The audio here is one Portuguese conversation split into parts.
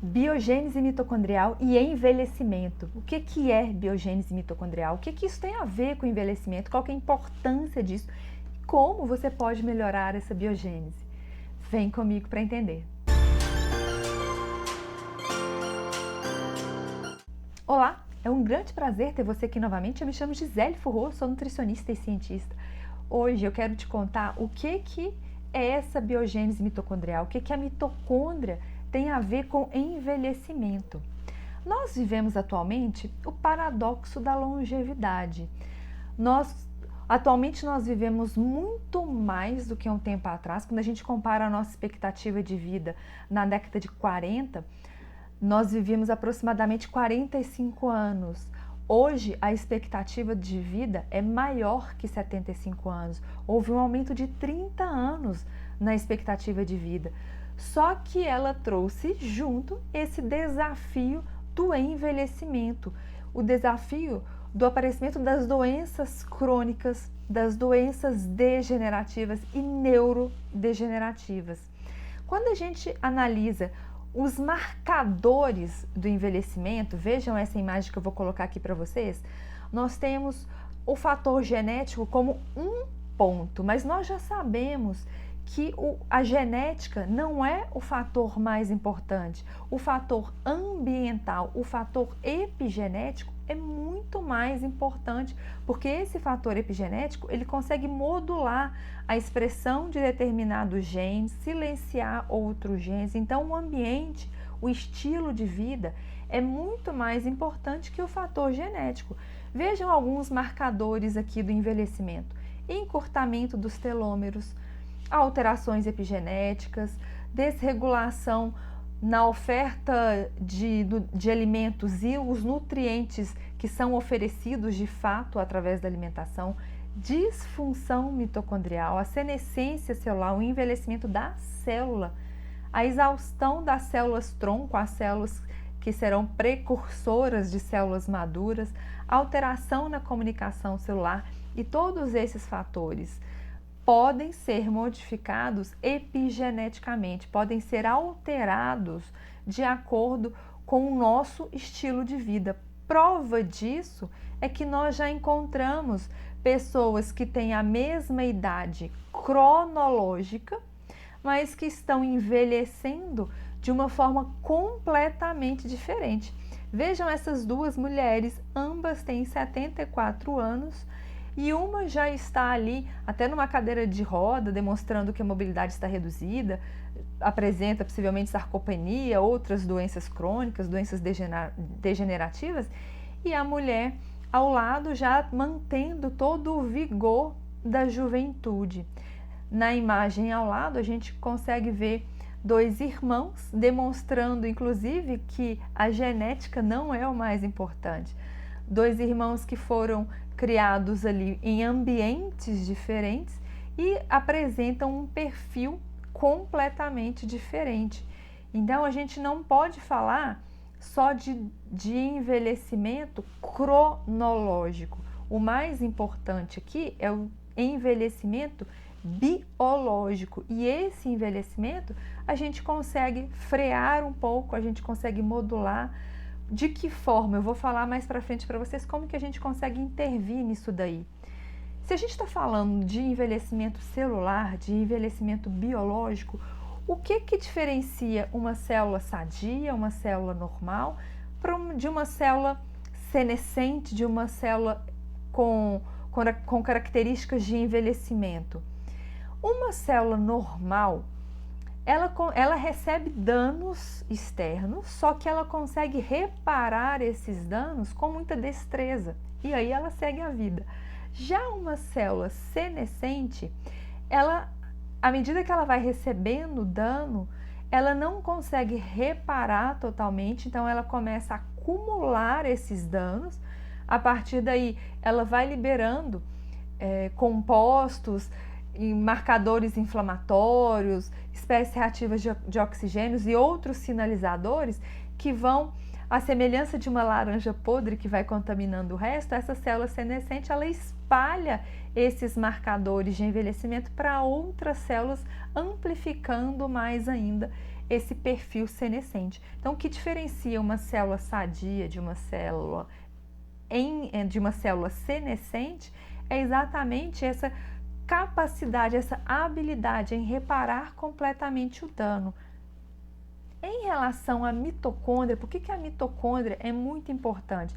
Biogênese mitocondrial e envelhecimento. O que é biogênese mitocondrial? O que isso tem a ver com envelhecimento? Qual que é a importância disso? Como você pode melhorar essa biogênese? Vem comigo para entender. Olá, é um grande prazer ter você aqui novamente. Eu me chamo Gisele Furro, sou nutricionista e cientista. Hoje eu quero te contar o que é essa biogênese mitocondrial, o que a mitocôndria tem a ver com envelhecimento. Nós vivemos atualmente o paradoxo da longevidade. Atualmente nós vivemos muito mais do que um tempo atrás. Quando a gente compara a nossa expectativa de vida na década de 40, nós vivíamos aproximadamente 45 anos. Hoje, a expectativa de vida é maior que 75 anos. Houve um aumento de 30 anos na expectativa de vida. Só que ela trouxe junto esse desafio do envelhecimento, o desafio do aparecimento das doenças crônicas, das doenças degenerativas e neurodegenerativas. Quando a gente analisa os marcadores do envelhecimento, vejam essa imagem que eu vou colocar aqui para vocês, nós temos o fator genético como um ponto, mas nós já sabemos que a genética não é o fator mais importante. O fator ambiental, o fator epigenético é muito mais importante, porque esse fator epigenético ele consegue modular a expressão de determinados genes, silenciar outros genes. Então, o ambiente, o estilo de vida é muito mais importante que o fator genético. Vejam alguns marcadores aqui do envelhecimento: encurtamento dos telômeros, alterações epigenéticas, desregulação na oferta de alimentos e os nutrientes que são oferecidos de fato através da alimentação, disfunção mitocondrial, a senescência celular, o envelhecimento da célula, a exaustão das células tronco, as células que serão precursoras de células maduras, alteração na comunicação celular, e todos esses fatores podem ser modificados epigeneticamente, podem ser alterados de acordo com o nosso estilo de vida. Prova disso é que nós já encontramos pessoas que têm a mesma idade cronológica, mas que estão envelhecendo de uma forma completamente diferente. Vejam essas duas mulheres, ambas têm 74 anos, e uma já está ali, até numa cadeira de roda, demonstrando que a mobilidade está reduzida, apresenta possivelmente sarcopenia, outras doenças crônicas, doenças degenerativas, e a mulher ao lado já mantendo todo o vigor da juventude. Na imagem ao lado a gente consegue ver dois irmãos, demonstrando inclusive que a genética não é o mais importante. Dois irmãos que foram criados ali em ambientes diferentes e apresentam um perfil completamente diferente. Então a gente não pode falar só de envelhecimento cronológico. O mais importante aqui é o envelhecimento biológico, e esse envelhecimento a gente consegue frear um pouco, a gente consegue modular. De que forma? Eu vou falar mais para frente para vocês como que a gente consegue intervir nisso daí. Se a gente está falando de envelhecimento celular, de envelhecimento biológico, o que diferencia uma célula sadia, uma célula normal, de uma célula senescente, de uma célula com características de envelhecimento? Uma célula normal, ela recebe danos externos, só que ela consegue reparar esses danos com muita destreza, e aí ela segue a vida. Já uma célula senescente, à medida que ela vai recebendo dano, ela não consegue reparar totalmente, então ela começa a acumular esses danos. A partir daí, ela vai liberando compostos e marcadores inflamatórios, espécies reativas de oxigênios e outros sinalizadores que vão, à semelhança de uma laranja podre que vai contaminando o resto. Essa célula senescente, ela espalha esses marcadores de envelhecimento para outras células, amplificando mais ainda esse perfil senescente. Então, o que diferencia uma célula sadia de uma célula senescente é exatamente essa capacidade, essa habilidade em reparar completamente o dano. Em relação à mitocôndria, por que a mitocôndria é muito importante?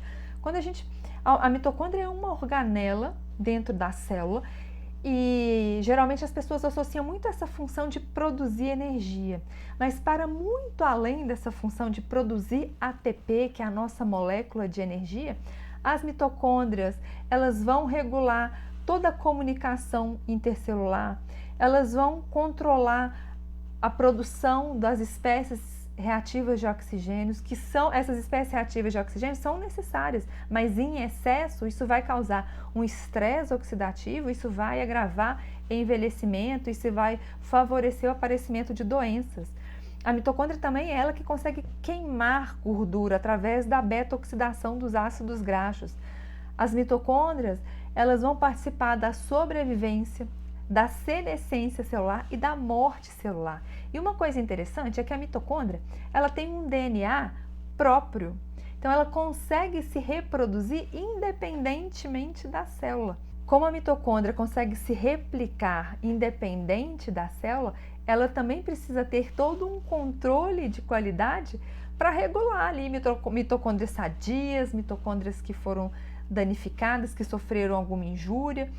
A mitocôndria é uma organela dentro da célula e geralmente as pessoas associam muito essa função de produzir energia, mas para muito além dessa função de produzir ATP, que é a nossa molécula de energia, as mitocôndrias, elas vão regular toda a comunicação intercelular, elas vão controlar a produção das espécies reativas de oxigênio, essas espécies reativas de oxigênio são necessárias, mas em excesso isso vai causar um estresse oxidativo, isso vai agravar envelhecimento, isso vai favorecer o aparecimento de doenças. A mitocôndria também é ela que consegue queimar gordura através da beta-oxidação dos ácidos graxos. As mitocôndrias, elas vão participar da sobrevivência, da senescência celular e da morte celular. E uma coisa interessante é que a mitocôndria, ela tem um DNA próprio. Então ela consegue se reproduzir independentemente da célula. Como a mitocôndria consegue se replicar independente da célula, ela também precisa ter todo um controle de qualidade para regular ali mitocôndrias sadias, mitocôndrias que foram danificadas, que sofreram alguma injúria.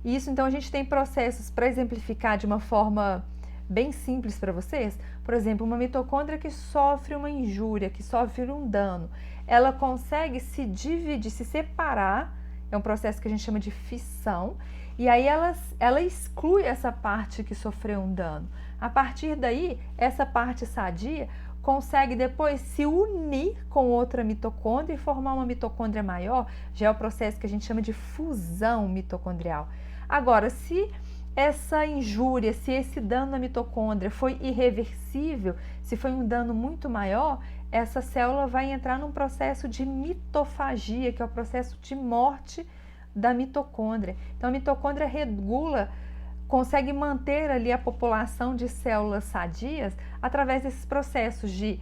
Isso, então, a gente tem processos para exemplificar de uma forma bem simples para vocês. Por exemplo, uma mitocôndria que sofre uma injúria, que sofre um dano, ela consegue se dividir, se separar, é um processo que a gente chama de fissão, e aí ela exclui essa parte que sofreu um dano. A partir daí, essa parte sadia consegue depois se unir com outra mitocôndria e formar uma mitocôndria maior, já é o processo que a gente chama de fusão mitocondrial. Agora, se essa injúria, se esse dano na mitocôndria foi irreversível, se foi um dano muito maior, essa célula vai entrar num processo de mitofagia, que é o processo de morte da mitocôndria. Então, a mitocôndria regula, consegue manter ali a população de células sadias através desses processos de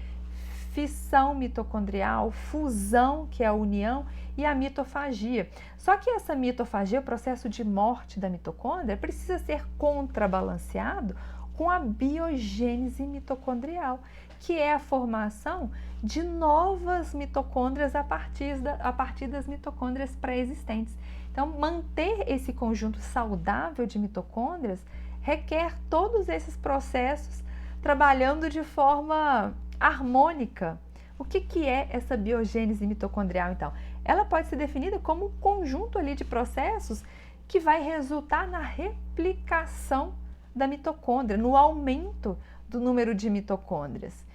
fissão mitocondrial, fusão, que é a união, e a mitofagia. Só que essa mitofagia, o processo de morte da mitocôndria, precisa ser contrabalanceado com a biogênese mitocondrial, que é a formação de novas mitocôndrias a partir das mitocôndrias pré-existentes. Então, manter esse conjunto saudável de mitocôndrias requer todos esses processos trabalhando de forma harmônica. O que é essa biogênese mitocondrial, então? Ela pode ser definida como um conjunto ali de processos que vai resultar na replicação da mitocôndria, no aumento do número de mitocôndrias.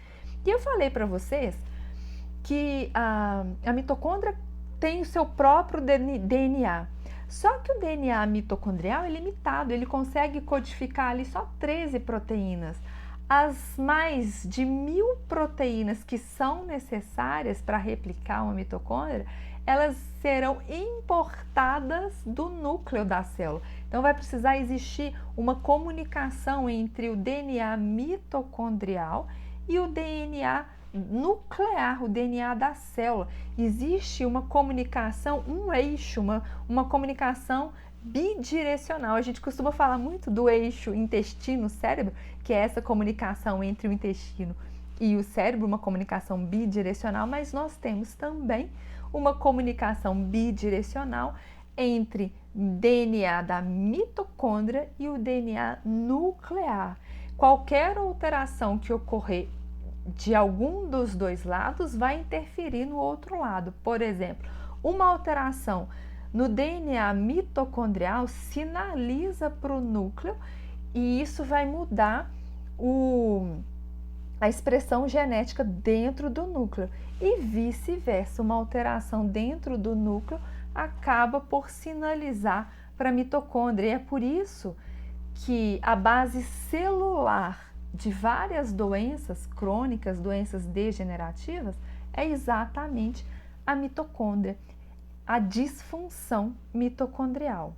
E eu falei para vocês que a mitocôndria tem o seu próprio DNA. Só que o DNA mitocondrial é limitado, ele consegue codificar ali só 13 proteínas. As mais de 1000 proteínas que são necessárias para replicar uma mitocôndria, elas serão importadas do núcleo da célula. Então vai precisar existir uma comunicação entre o DNA mitocondrial e o DNA nuclear, o DNA da célula. Existe uma comunicação, um eixo, uma comunicação bidirecional. A gente costuma falar muito do eixo intestino-cérebro, que é essa comunicação entre o intestino e o cérebro, uma comunicação bidirecional, mas nós temos também uma comunicação bidirecional entre DNA da mitocôndria e o DNA nuclear. Qualquer alteração que ocorrer de algum dos dois lados vai interferir no outro lado. Por exemplo, uma alteração no DNA mitocondrial sinaliza para o núcleo e isso vai mudar a expressão genética dentro do núcleo e vice-versa. Uma alteração dentro do núcleo acaba por sinalizar para a mitocôndria. E é por isso que a base celular de várias doenças crônicas, doenças degenerativas, é exatamente a mitocôndria, a disfunção mitocondrial.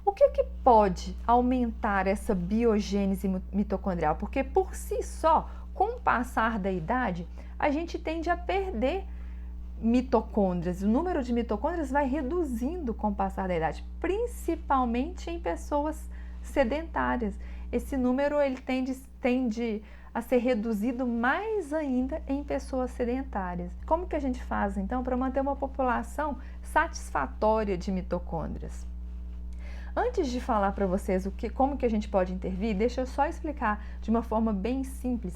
O que pode aumentar essa biogênese mitocondrial? Porque por si só, com o passar da idade, a gente tende a perder mitocôndrias. O número de mitocôndrias vai reduzindo com o passar da idade, principalmente em pessoas sedentárias. Esse número ele tende a ser reduzido mais ainda em pessoas sedentárias. Como que a gente faz, então, para manter uma população satisfatória de mitocôndrias? Antes de falar para vocês como que a gente pode intervir, deixa eu só explicar de uma forma bem simples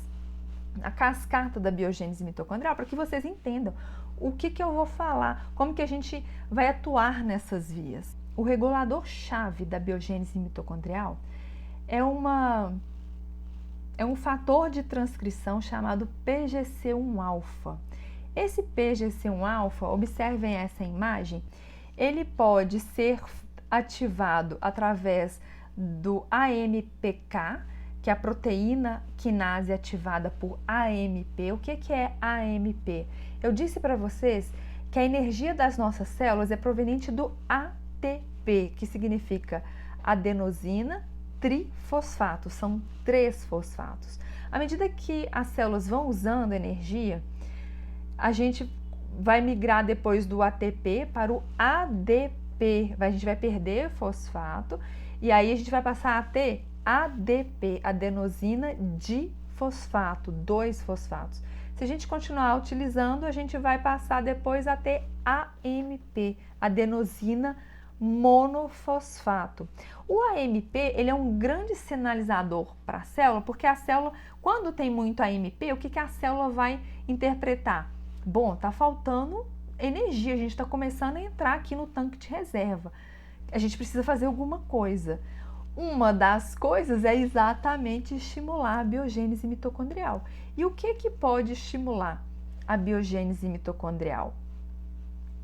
a cascata da biogênese mitocondrial, para que vocês entendam o que eu vou falar, como que a gente vai atuar nessas vias. O regulador-chave da biogênese mitocondrial é um fator de transcrição chamado PGC1-alfa. Esse PGC1-alfa, observem essa imagem, ele pode ser ativado através do AMPK, que é a proteína quinase ativada por AMP. O que é AMP? Eu disse para vocês que a energia das nossas células é proveniente do ATP, que significa adenosina trifosfato, são 3 fosfatos. À medida que as células vão usando energia, a gente vai migrar depois do ATP para o ADP. A gente vai perder fosfato e aí a gente vai passar a ter ADP, adenosina difosfato, 2 fosfatos. Se a gente continuar utilizando, a gente vai passar depois a ter AMP, adenosina monofosfato. O AMP, ele é um grande sinalizador para a célula, porque a célula, quando tem muito AMP, o que a célula vai interpretar? Bom, tá faltando energia, a gente está começando a entrar aqui no tanque de reserva. A gente precisa fazer alguma coisa. Uma das coisas é exatamente estimular a biogênese mitocondrial. E o que pode estimular a biogênese mitocondrial?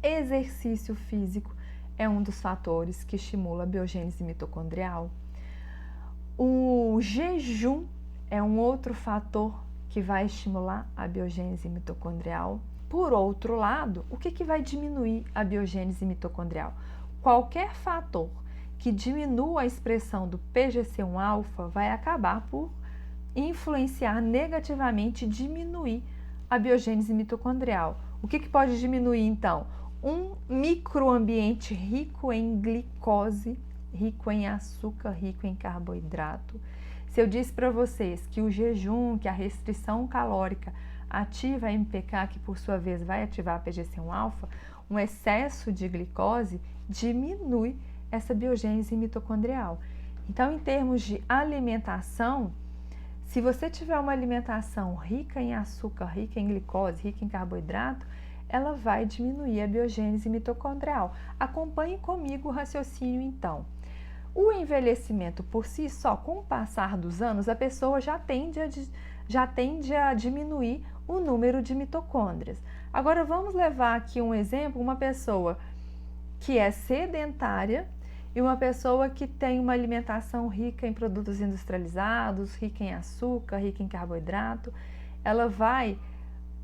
Exercício físico é um dos fatores que estimula a biogênese mitocondrial. O jejum é um outro fator que vai estimular a biogênese mitocondrial. Por outro lado, o que vai diminuir a biogênese mitocondrial? Qualquer fator que diminua a expressão do PGC1-alfa vai acabar por influenciar negativamente, diminuir a biogênese mitocondrial. O que pode diminuir, então? Um microambiente rico em glicose, rico em açúcar, rico em carboidrato. Se eu disse para vocês que o jejum, que a restrição calórica ativa a MPK, que por sua vez vai ativar a PGC1-alfa, um excesso de glicose diminui essa biogênese mitocondrial. Então, em termos de alimentação, se você tiver uma alimentação rica em açúcar, rica em glicose, rica em carboidrato, ela vai diminuir a biogênese mitocondrial. Acompanhe comigo o raciocínio, então. O envelhecimento por si só, com o passar dos anos, a pessoa já tende a diminuir o número de mitocôndrias. Agora, vamos levar aqui um exemplo, uma pessoa que é sedentária e uma pessoa que tem uma alimentação rica em produtos industrializados, rica em açúcar, rica em carboidrato. Ela vai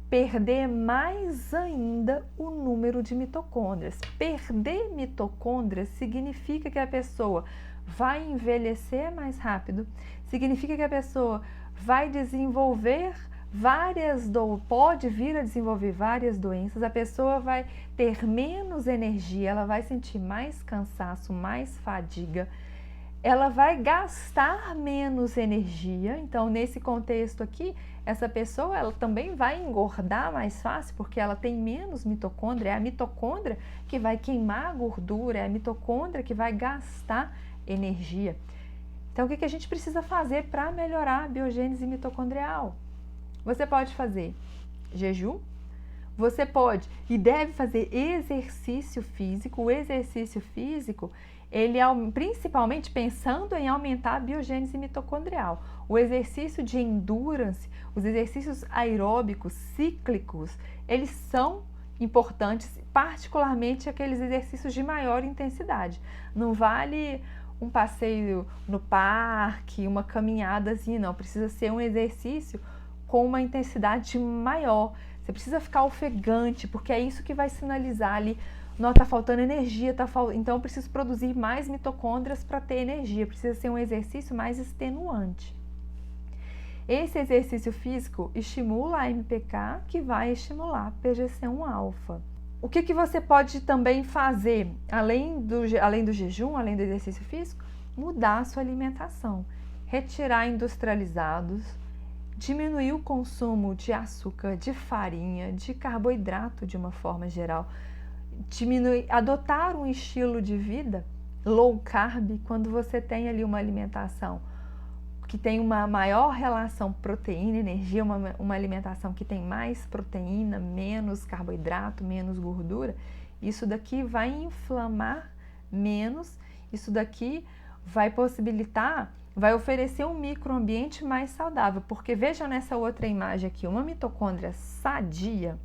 perder mais ainda o número de mitocôndrias. Perder mitocôndrias significa que a pessoa vai envelhecer mais rápido, significa que a pessoa vai desenvolver pode vir a desenvolver várias doenças, a pessoa vai ter menos energia, ela vai sentir mais cansaço, mais fadiga, ela vai gastar menos energia. Então, nesse contexto aqui, essa pessoa ela também vai engordar mais fácil, porque ela tem menos mitocôndria. É a mitocôndria que vai queimar a gordura, é a mitocôndria que vai gastar energia. Então, o que a gente precisa fazer para melhorar a biogênese mitocondrial? Você pode fazer jejum, você pode e deve fazer exercício físico. O exercício físico, ele é principalmente pensando em aumentar a biogênese mitocondrial. O exercício de endurance, os exercícios aeróbicos cíclicos, eles são importantes, particularmente aqueles exercícios de maior intensidade. Não vale um passeio no parque, uma caminhada assim, não. Precisa ser um exercício com uma intensidade maior. Você precisa ficar ofegante, porque é isso que vai sinalizar ali, não, tá faltando energia, então eu preciso produzir mais mitocôndrias para ter energia, precisa ser um exercício mais extenuante. Esse exercício físico estimula a MPK, que vai estimular PGC1-alfa. O que você pode também fazer, além do jejum, além do exercício físico? Mudar a sua alimentação, retirar industrializados, diminuir o consumo de açúcar, de farinha, de carboidrato de uma forma geral, adotar um estilo de vida low carb quando você tem ali uma alimentação que tem uma maior relação proteína-energia, uma alimentação que tem mais proteína, menos carboidrato, menos gordura, isso daqui vai inflamar menos, isso daqui vai possibilitar, vai oferecer um microambiente mais saudável, porque veja nessa outra imagem aqui, uma mitocôndria sadia,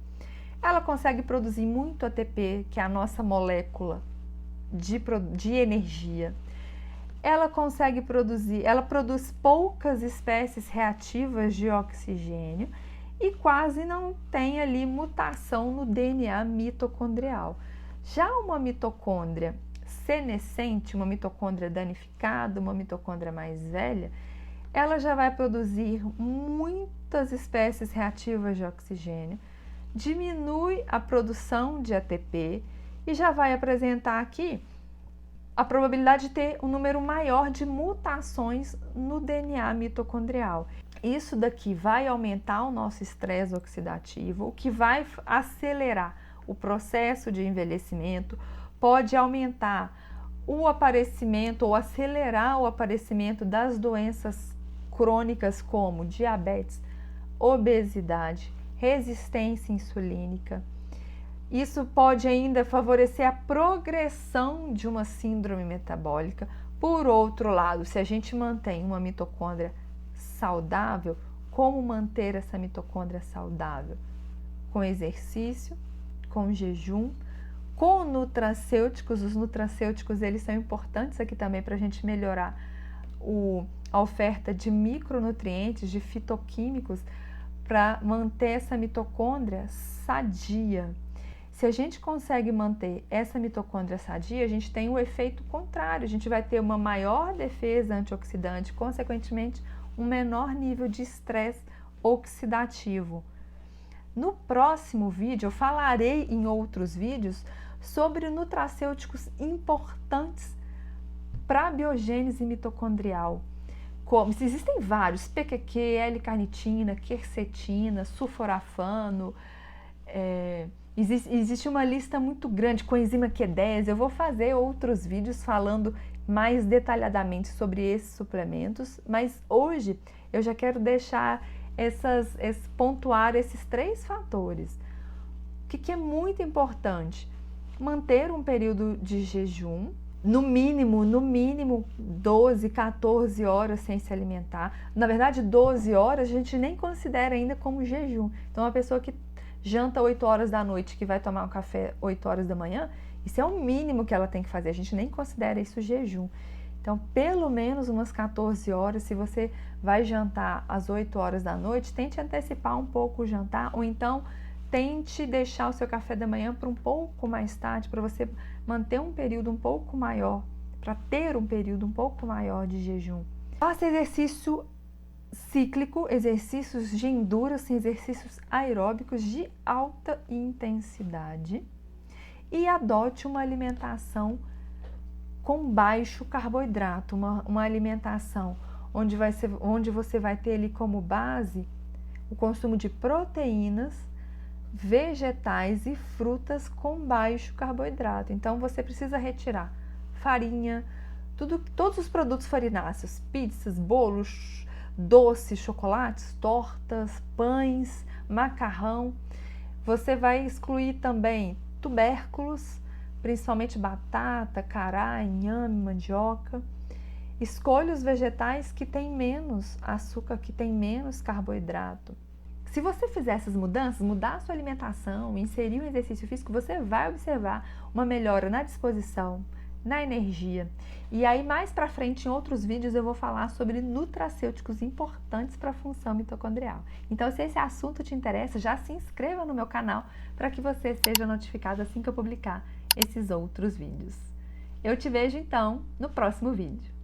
ela consegue produzir muito ATP, que é a nossa molécula de energia. Ela produz poucas espécies reativas de oxigênio e quase não tem ali mutação no DNA mitocondrial. Já uma mitocôndria senescente, uma mitocôndria danificada, uma mitocôndria mais velha, ela já vai produzir muitas espécies reativas de oxigênio, diminui a produção de ATP e já vai apresentar aqui a probabilidade de ter um número maior de mutações no DNA mitocondrial. Isso daqui vai aumentar o nosso estresse oxidativo, o que vai acelerar o processo de envelhecimento, pode aumentar o aparecimento ou acelerar o aparecimento das doenças crônicas como diabetes, obesidade, resistência insulínica. Isso pode ainda favorecer a progressão de uma síndrome metabólica. Por outro lado, se a gente mantém uma mitocôndria saudável, como manter essa mitocôndria saudável? Com exercício, com jejum, com nutracêuticos. Os nutracêuticos, eles são importantes aqui também para a gente melhorar a oferta de micronutrientes, de fitoquímicos, para manter essa mitocôndria sadia. Se a gente consegue manter essa mitocôndria sadia, a gente tem o efeito contrário, a gente vai ter uma maior defesa antioxidante, consequentemente, um menor nível de estresse oxidativo. No próximo vídeo, eu falarei em outros vídeos sobre nutracêuticos importantes para a biogênese mitocondrial. Existem vários, PQQ, L-carnitina, quercetina, sulforafano, existe uma lista muito grande, coenzima Q10. Eu vou fazer outros vídeos falando mais detalhadamente sobre esses suplementos, mas hoje eu já quero deixar pontuar esses 3 fatores. O que é muito importante? Manter um período de jejum, no mínimo 12, 14 horas sem se alimentar. Na verdade, 12 horas a gente nem considera ainda como jejum. Então, uma pessoa que janta 8 horas da noite, que vai tomar um café 8 horas da manhã, isso é o mínimo que ela tem que fazer, a gente nem considera isso jejum. Então, pelo menos umas 14 horas, se você vai jantar às 8 horas da noite, tente antecipar um pouco o jantar, ou então tente deixar o seu café da manhã para um pouco mais tarde, para você manter um período um pouco maior, para ter um período um pouco maior de jejum. Faça exercício cíclico, exercícios de endurance, exercícios aeróbicos de alta intensidade e adote uma alimentação com baixo carboidrato, uma alimentação onde você vai ter ali como base o consumo de proteínas, vegetais e frutas com baixo carboidrato. Então você precisa retirar farinha, todos os produtos farináceos, pizzas, bolos, doces, chocolates, tortas, pães, macarrão. Você vai excluir também tubérculos, principalmente batata, cará, inhame, mandioca. Escolha os vegetais que têm menos açúcar, que têm menos carboidrato. Se você fizer essas mudanças, mudar a sua alimentação, inserir um exercício físico, você vai observar uma melhora na disposição, na energia. E aí mais para frente em outros vídeos eu vou falar sobre nutracêuticos importantes para a função mitocondrial. Então se esse assunto te interessa, já se inscreva no meu canal para que você seja notificado assim que eu publicar esses outros vídeos. Eu te vejo então no próximo vídeo.